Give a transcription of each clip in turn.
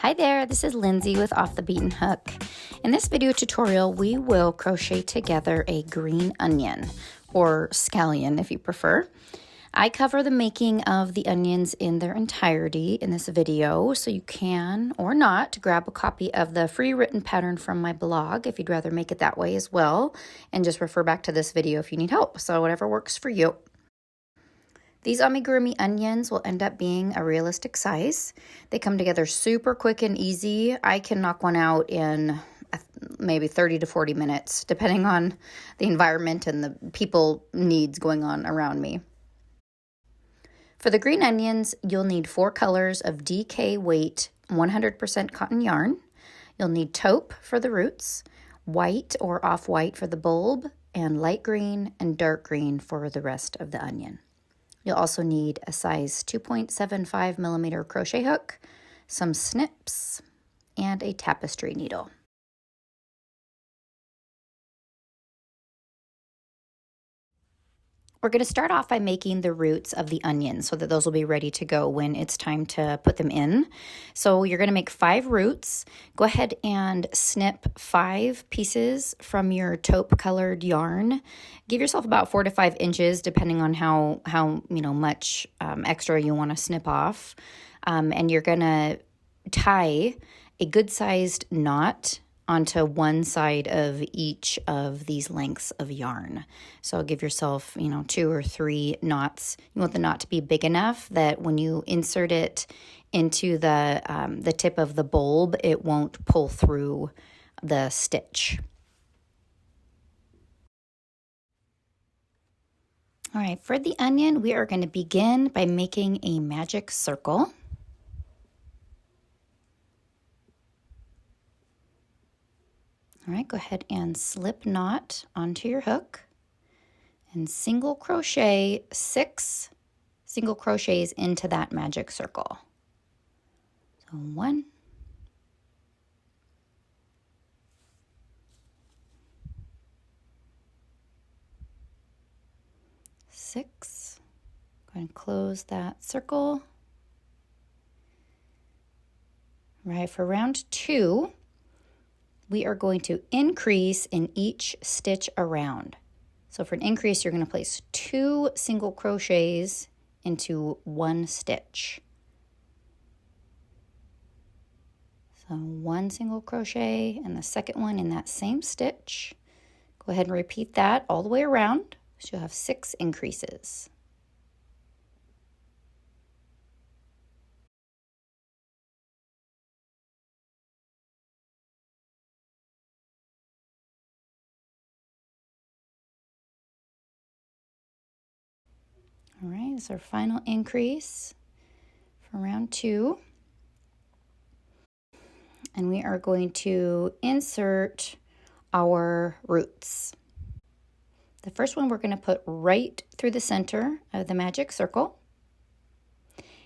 Hi there, this is Lindsay with Off the Beaten Hook. In this video tutorial, we will crochet together a green onion, or scallion if you prefer. I cover the making of the onions in their entirety in this video, so you can, or not, grab a copy of the free written pattern from my blog if you'd rather make it that way as well, and just refer back to this video if you need help, so whatever works for you. These amigurumi onions will end up being a realistic size. They come together super quick and easy. I can knock one out in maybe 30 to 40 minutes, depending on the environment and the people needs going on around me. For the green onions, you'll need 4 colors of DK weight 100% cotton yarn. You'll need taupe for the roots, white or off-white for the bulb, and light green and dark green for the rest of the onion. You'll also need a size 2.75 millimeter crochet hook, some snips, and a tapestry needle. We're going to start off by making the roots of the onions so that those will be ready to go when it's time to put them in. So you're going to make 5 roots. Go ahead and snip 5 pieces from your taupe colored yarn. Give yourself about 4 to 5 inches depending on how much extra you want to snip off. And you're going to tie a good sized knot onto one side of each of these lengths of yarn. So give yourself, 2 or 3 knots. You want the knot to be big enough that when you insert it into the tip of the bulb, it won't pull through the stitch. All right, for the onion, we are going to begin by making a magic circle. All right, go ahead and slip knot onto your hook and single crochet 6 single crochets into that magic circle. So 1, 6, go ahead and close that circle. All right, for round 2, we are going to increase in each stitch around. So for an increase, you're going to place 2 single crochets into 1 stitch. So 1 single crochet and the second one in that same stitch. Go ahead and repeat that all the way around. So you'll have 6 increases. All right, this is our final increase for round 2. And we are going to insert our roots. The first one we're going to put right through the center of the magic circle.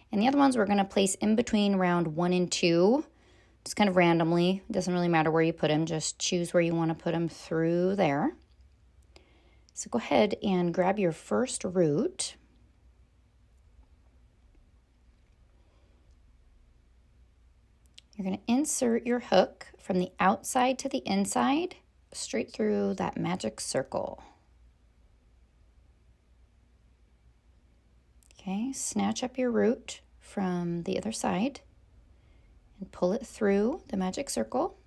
And the other ones we're going to place in between round 1 and 2, just kind of randomly. It doesn't really matter where you put them, just choose where you want to put them through there. So go ahead and grab your first root. You're going to insert your hook from the outside to the inside, straight through that magic circle. Okay, snatch up your root from the other side and pull it through the magic circle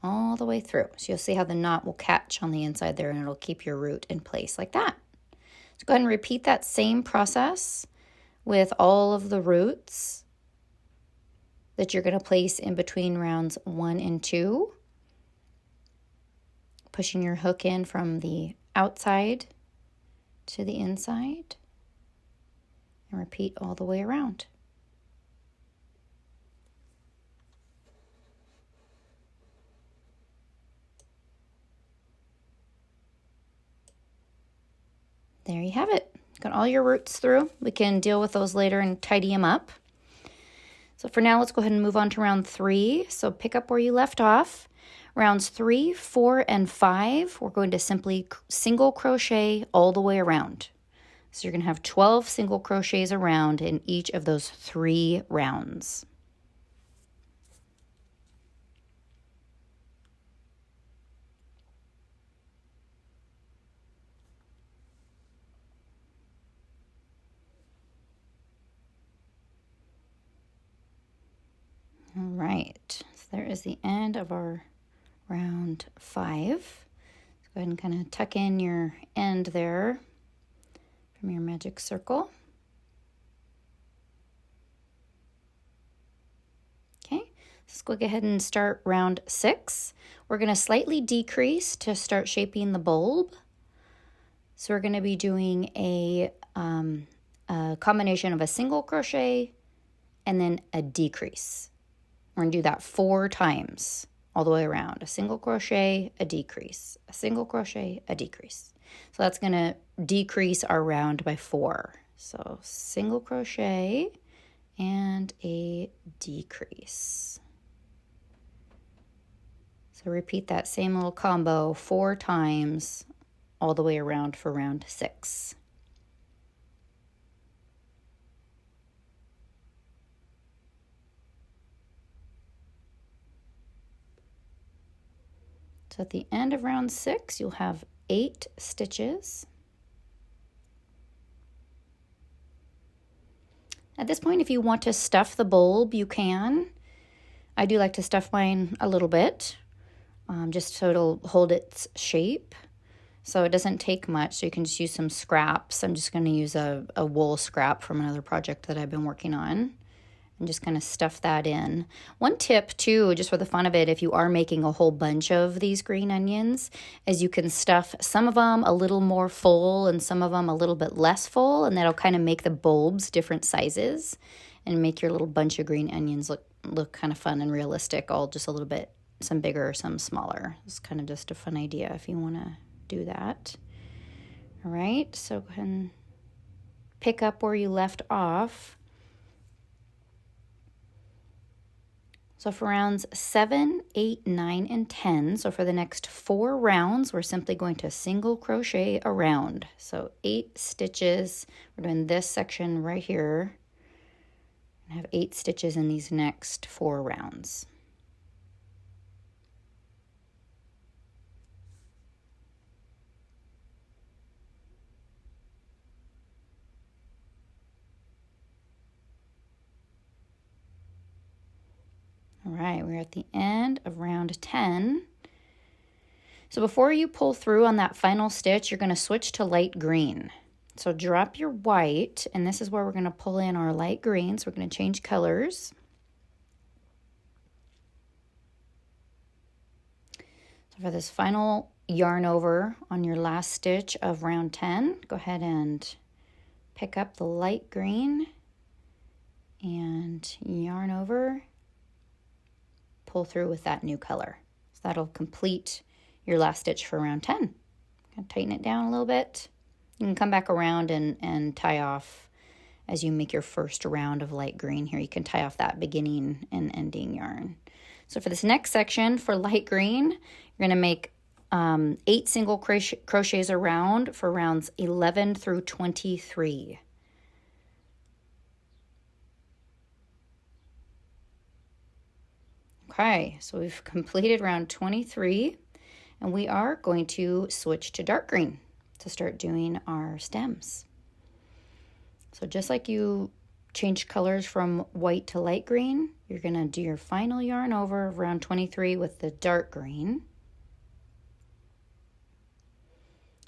all the way through. So you'll see how the knot will catch on the inside there and it'll keep your root in place like that. So go ahead and repeat that same process with all of the roots that you're going to place in between rounds 1 and 2. Pushing your hook in from the outside to the inside. And repeat all the way around. There you have it. Got all your roots through. We can deal with those later and tidy them up. So for now, let's go ahead and move on to round 3. So pick up where you left off. Rounds 3, 4, and 5, we're going to simply single crochet all the way around. So you're going to have 12 single crochets around in each of those 3 rounds. All right, so there is the end of our round 5. So go ahead and kind of tuck in your end there from your magic circle. Okay, let's go ahead and start round 6. We're going to slightly decrease to start shaping the bulb. So we're going to be doing a combination of a single crochet and then a decrease. We're going to do that 4 times all the way around. A single crochet, a decrease, a single crochet, a decrease. So that's going to decrease our round by 4. So single crochet and a decrease. So repeat that same little combo 4 times all the way around for round 6. So at the end of round 6, you'll have 8 stitches. At this point, if you want to stuff the bulb, you can. I do like to stuff mine a little bit, just so it'll hold its shape. So it doesn't take much, so you can just use some scraps. I'm just going to use a wool scrap from another project that I've been working on. And just kind of stuff that in. One tip too, just for the fun of it, if you are making a whole bunch of these green onions, is you can stuff some of them a little more full and some of them a little bit less full, and that'll kind of make the bulbs different sizes and make your little bunch of green onions look kind of fun and realistic, all just a little bit, some bigger, some smaller. It's kind of just a fun idea if you want to do that. All right, so go ahead and pick up where you left off. So for rounds 7, 8, 9, and 10, so for the next 4 rounds, we're simply going to single crochet around. So 8 stitches. We're doing this section right here. I have 8 stitches in these next 4 rounds. All right, we're at the end of round 10. So before you pull through on that final stitch, you're going to switch to light green. So drop your white, and this is where we're going to pull in our light green. So we're going to change colors. So for this final yarn over on your last stitch of round 10, go ahead and pick up the light green and yarn over. Pull through with that new color. So that'll complete your last stitch for round 10. Tighten it down a little bit. You can come back around and tie off as you make your first round of light green here. You can tie off that beginning and ending yarn. So for this next section for light green, you're going to make 8 single crochets around for rounds 11 through 23. Okay, so we've completed round 23, and we are going to switch to dark green to start doing our stems. So just like you changed colors from white to light green, you're going to do your final yarn over of round 23 with the dark green.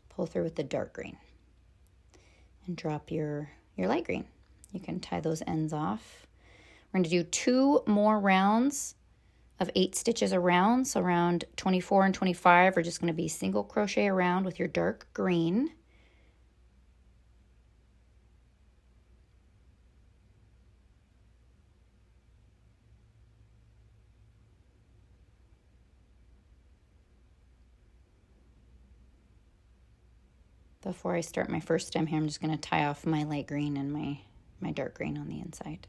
Pull through with the dark green and drop your light green. You can tie those ends off. We're going to do 2 more rounds of 8 stitches around. So around 24 and 25 are just going to be single crochet around with your dark green. Before I start my first stem here, I'm just going to tie off my light green and my dark green on the inside.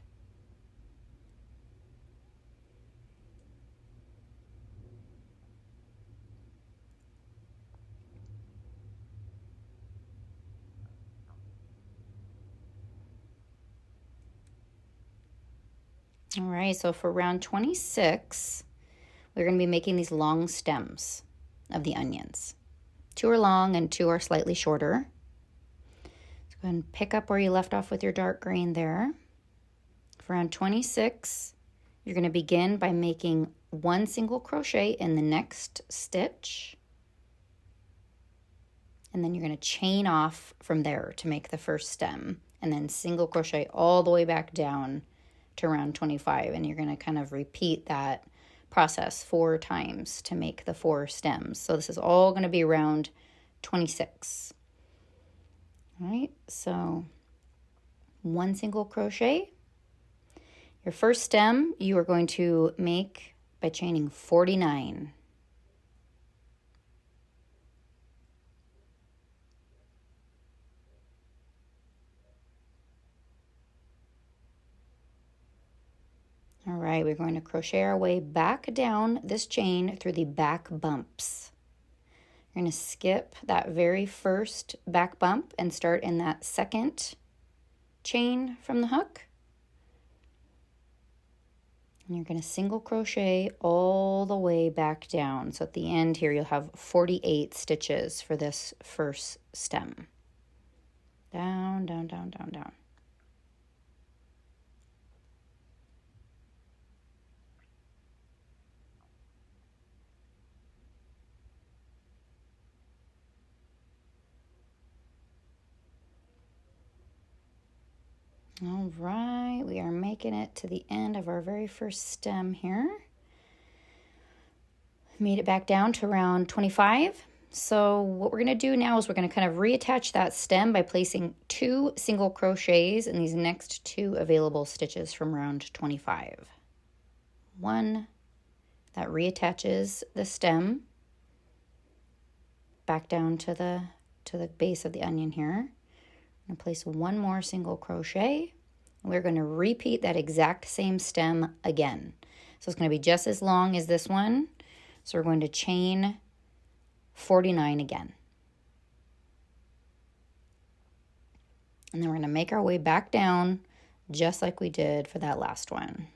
All right, so for round 26, we're going to be making these long stems of the onions. 2 are long and 2 are slightly shorter. So go ahead and pick up where you left off with your dark green there. For round 26, you're going to begin by making 1 single crochet in the next stitch. And then you're going to chain off from there to make the first stem, and then single crochet all the way back down to around 25. And you're going to kind of repeat that process 4 times to make the 4 stems. So this is all going to be around 26. All right, so 1 single crochet. Your first stem you are going to make by chaining 49. All right, we're going to crochet our way back down this chain through the back bumps. You're going to skip that very first back bump and start in that second chain from the hook. And you're going to single crochet all the way back down. So at the end here, you'll have 48 stitches for this first stem. Down, down, down, down, down. All right, we are making it to the end of our very first stem here. Made it back down to around 25. So what we're going to do now is we're going to kind of reattach that stem by placing 2 single crochets in these next 2 available stitches from round 25. 1 that reattaches the stem back down to the base of the onion here. I'm going to place 1 more single crochet. We're going to repeat that exact same stem again. So it's going to be just as long as this one. So we're going to chain 49 again. And then we're going to make our way back down just like we did for that last one.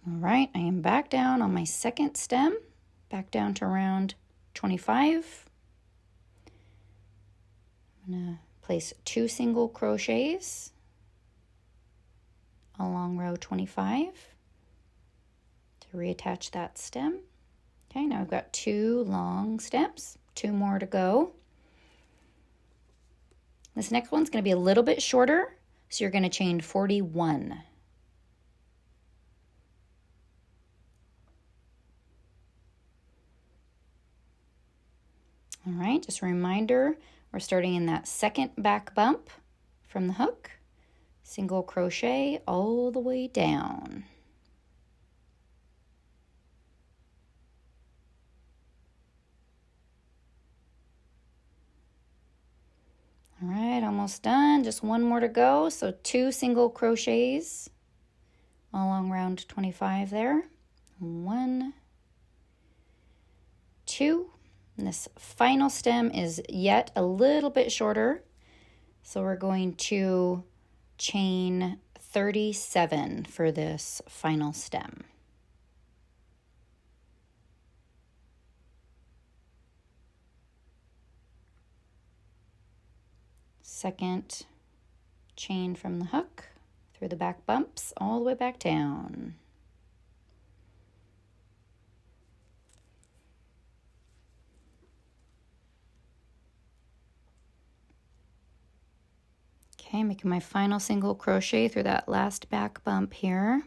All right, I am back down on my second stem. Back down to around 25. I'm going to place 2 single crochets along row 25 to reattach that stem. Okay, now I've got 2 long steps, 2 more to go. This next one's going to be a little bit shorter, so you're going to chain 41. All right, just a reminder, we're starting in that second back bump from the hook, single crochet all the way down. All right, almost done, just 1 more to go. So 2 single crochets along round 25 there. 1, 2. And this final stem is yet a little bit shorter. So we're going to chain 37 for this final stem. Second chain from the hook through the back bumps all the way back down. Okay, making my final single crochet through that last back bump here.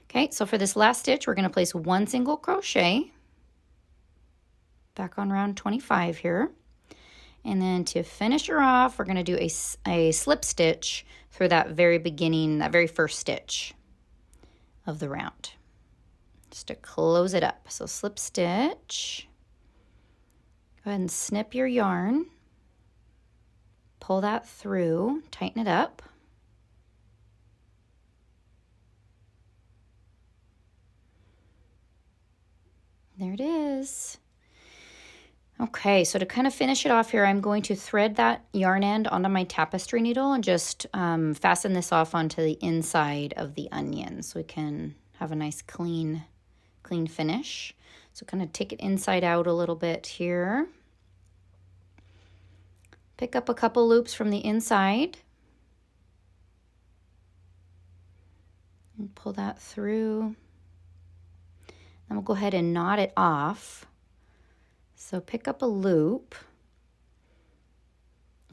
Okay, so for this last stitch, we're going to place 1 single crochet back on round 25 here. And then to finish her off, we're going to do a slip stitch through that very beginning, that very first stitch of the round, just to close it up. So slip stitch, go ahead and snip your yarn. Pull that through, tighten it up. There it is. Okay, so to kind of finish it off here, I'm going to thread that yarn end onto my tapestry needle and just fasten this off onto the inside of the onion so we can have a nice clean finish. So kind of take it inside out a little bit here. Pick up a couple loops from the inside and pull that through. Then we'll go ahead and knot it off. So pick up a loop,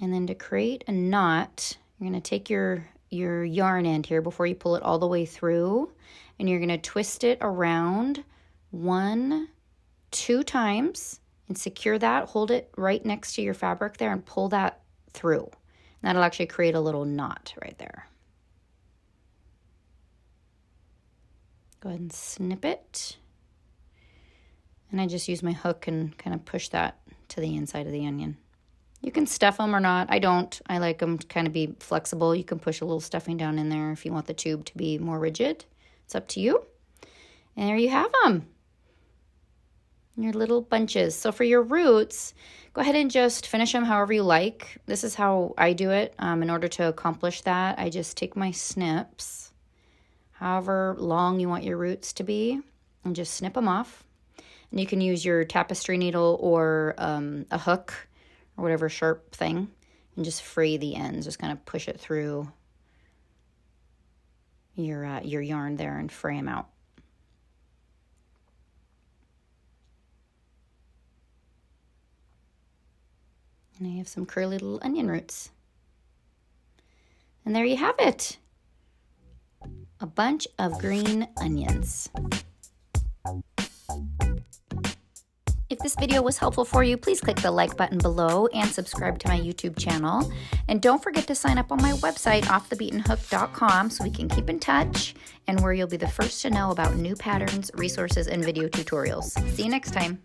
and then to create a knot, you're going to take your yarn end here before you pull it all the way through, and you're going to twist it around 1, 2 times and secure that. Hold it right next to your fabric there and pull that through. And that'll actually create a little knot right there. Go ahead and snip it. And I just use my hook and kind of push that to the inside of the onion. You can stuff them or not. I don't. I like them to kind of be flexible. You can push a little stuffing down in there if you want the tube to be more rigid. It's up to you. And there you have them. Your little bunches. So for your roots, go ahead and just finish them however you like. This is how I do it. In order to accomplish that, I just take my snips, however long you want your roots to be, and just snip them off. And you can use your tapestry needle or a hook or whatever sharp thing and just fray the ends. Just kind of push it through your yarn there and fray them out. And I have some curly little onion roots. And there you have it. A bunch of green onions. If this video was helpful for you, please click the like button below and subscribe to my YouTube channel. And don't forget to sign up on my website, offthebeatenhook.com, so we can keep in touch and where you'll be the first to know about new patterns, resources, and video tutorials. See you next time.